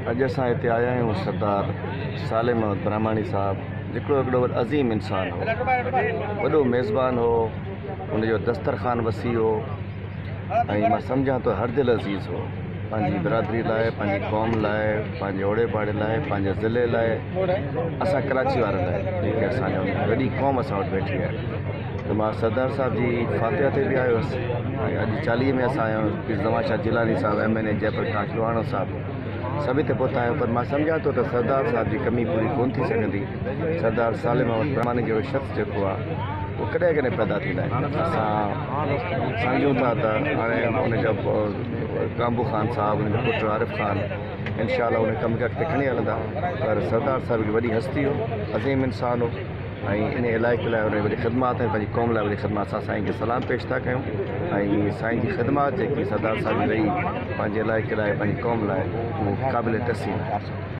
अॼु असां हिते आया आहियूं सरदार सालिम अहमद ब्रह्माणी साहब हिकिड़ो अज़ीम इंसान हो, वॾो मेज़बान हो, उनजो दस्तरखान वसी हो ऐं मां सम्झां तो हर दिल अज़ीज़ हो। पंहिंजी बिरादरी लाइ, पंहिंजी क़ौम लाइ, पंहिंजे ओड़े पाड़े लाइ, पंहिंजे ज़िले लाइ, असां कराची वारनि लाइ जेके असांजो वॾी क़ौम असां वटि वेठी आहे। त मां सरदार साहब जी फातिहा ते बि आयो हुअसि ऐं अॼु 40 में असां आया आहियूं। पीर ज़मां शाह जिलानी साहब, MNA जयप्रकाश लोहाणो साहब, सभी ते पहुता आहियूं। पर मां सम्झां थो त सरदार साहब जी कमी पूरी कोन थी सघंदी। सरदार सालिम अहमद ब्रह्माणी जहिड़ो शख़्स जेको आहे उहो कॾहिं कॾहिं पैदा थींदा आहिनि। असां सम्झूं था त हाणे उनजो कांबू ख़ान साहब, उनजो पुटु आरिफ़ ख़ान इंशाअल्लाह उन कम खे अॻिते खणी हलंदा। पर सरदार साहब हिकु वॾी हस्ती हो, अज़ीम इंसान हो ऐं इन इलाइक़े लाइ उन वॾी ख़िदमात ऐं पंहिंजी क़ौम लाइ वॾी ख़िदमात। असां साईं खे सलाम पेश था कयूं ऐं साईं जी ख़िदमात जेकी सरदार साहब जी रही पंहिंजे इलाइक़े लाइ, पंहिंजी क़ौम लाइ, उहो क़ाबिल तहसीन आहे।